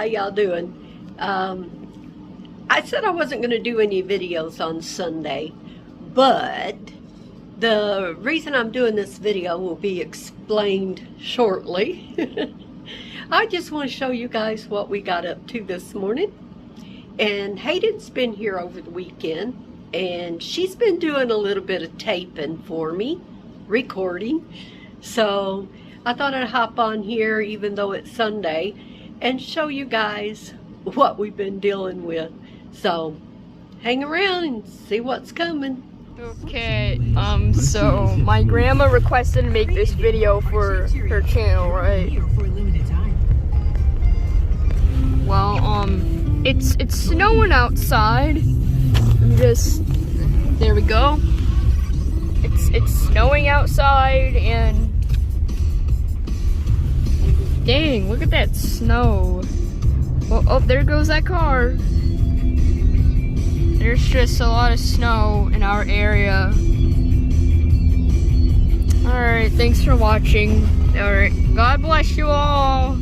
y'all doing? I said I wasn't going to do any videos on Sunday, but the reason I'm doing this video will be explained shortly. I just want to show you guys what we got up to this morning. And Hayden's been here over the weekend, and she's been doing a little bit of taping for me, recording. So I thought I'd hop on here, even though it's Sunday, and show you guys what we've been dealing with. So hang around and see what's coming. Okay, so my grandma requested to make this video for her channel, right? Well, it's snowing outside. There we go. It's snowing outside, and dang, look at that snow. Oh, there goes that car. There's just a lot of snow in our area. Alright, thanks for watching. Alright, God bless you all.